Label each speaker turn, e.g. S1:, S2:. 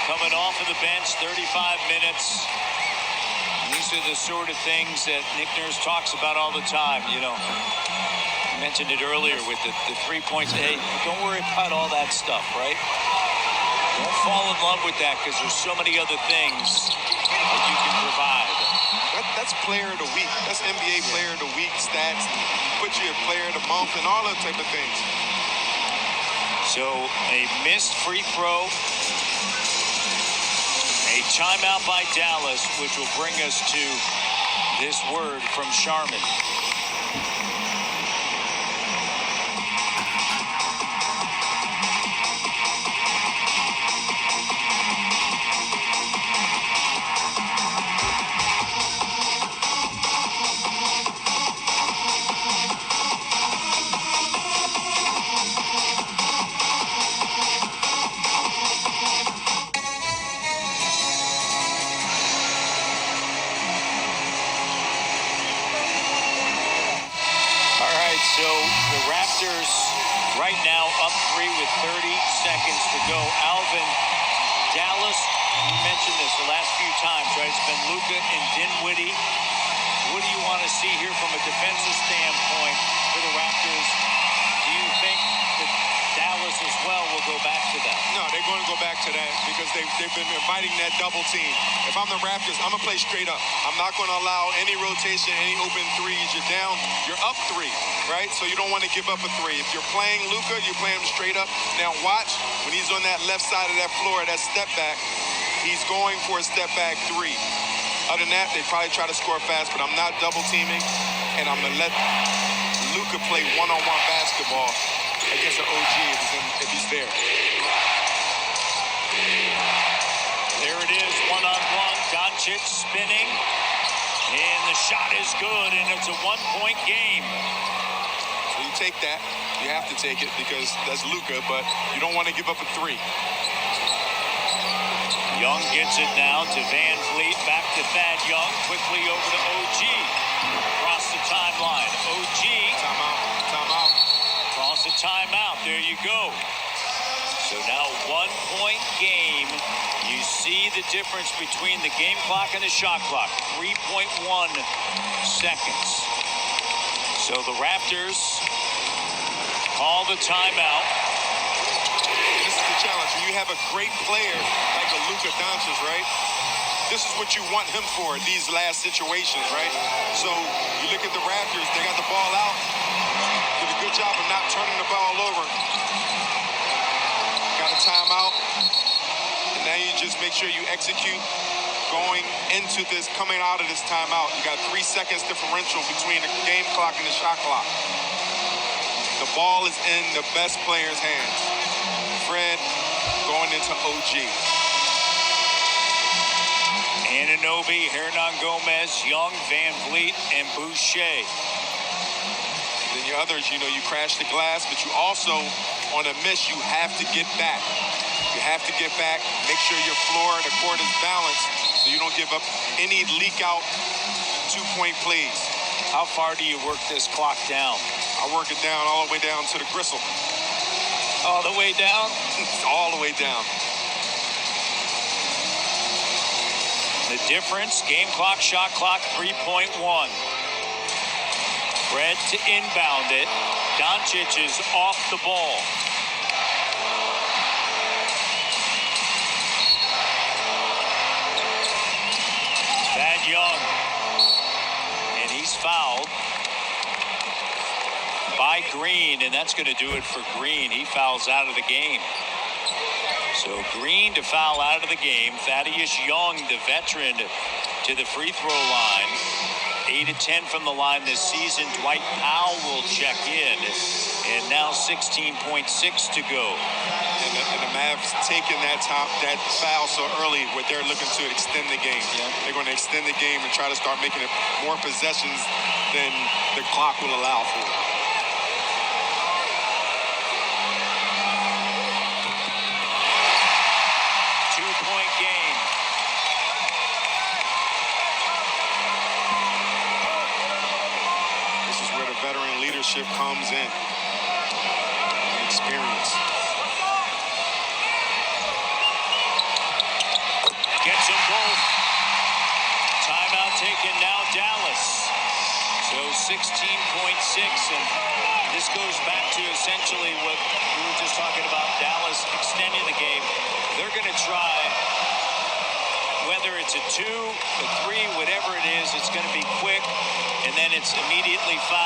S1: coming off of the bench, 35 minutes. These are the sort of things that Nick Nurse talks about all the time, you know. I mentioned it earlier with the 3 points. Hey, don't worry about all that stuff, right? Don't fall in love with that because there's so many other things that you can provide.
S2: That's player of the week. That's NBA player of the week stats. Put you a player of the month and all that type of things.
S1: So a missed free throw, a timeout by Dallas, which will bring us to this word from Sharman. So the Raptors right now up 3 with 30 seconds to go. Alvin, Dallas, you mentioned this the last few times, right? It's been Luka and Dinwiddie. What do you want to see here from a defensive standpoint for the Raptors? Do you think that Dallas as well will go back to that?
S2: No, they're going to go back to that because they've been inviting that double team. If I'm the Raptors, I'm going to play straight up. I'm not going to allow any rotation, any open threes. You're down, you're up 3, right? So you don't want to give up a 3. If you're playing Luka, you're playing him straight up. Now watch, when he's on that left side of that floor, that step back, he's going for a step back 3. Other than that, they probably try to score fast, but I'm not double teaming, and I'm going to let Luka play one-on-one basketball against an OG if he's there.
S1: There it is, one-on-one. Doncic spinning, and the shot is good, and it's a 1-point game.
S2: So you take that. You have to take it because that's Luka, but you don't want to give up a 3.
S1: Young gets it now to Van Vliet, back to Thad Young, quickly over to OG. Across the timeline, OG.
S2: Timeout.
S1: Across the timeout, there you go. So now 1-point game. You see the difference between the game clock and the shot clock, 3.1 seconds. So the Raptors call the timeout.
S2: This is the challenge. When you have a great player like a Luka Doncic, right? This is what you want him for, these last situations, right? So you look at the Raptors, they got the ball out. Did a good job of not turning the ball over. Got a timeout. And now you just make sure you execute going into this, coming out of this timeout. You got 3 seconds differential between the game clock and the shot clock. The ball is in the best player's hands. Fred going into OG.
S1: Anunoby, Hernan Gomez, Young, Van Vliet, and Boucher.
S2: Then your others, you know, you crash the glass, but you also, on a miss, you have to get back. You have to get back, make sure your floor and the court is balanced so you don't give up any leak-out 2-point plays.
S1: How far do you work this clock down?
S2: I work it down all the way down to the gristle.
S1: All the way down?
S2: All the way down.
S1: The difference, game clock, shot clock, 3.1. Fred to inbound it. Doncic is off the ball. Thad Young. And he's fouled by Green, and that's going to do it for Green. He fouls out of the game. So Green to foul out of the game. Thaddeus Young, the veteran, to the free throw line. 8 of 10 from the line this season. Dwight Powell will check in. And now 16.6 to go.
S2: And the Mavs taking that foul so early where they're looking to extend the game.
S1: Yeah.
S2: They're going to extend the game and try to start making it more possessions than the clock will allow for.
S1: Game.
S2: This is where the veteran leadership comes in. Experience.
S1: both. Timeout taken now, Dallas. So 16.6, and this goes back to essentially what we were just talking about, Dallas extending the game. They're going to try, whether it's a 2, a 3, whatever it is, it's going to be quick, and then it's immediately foul.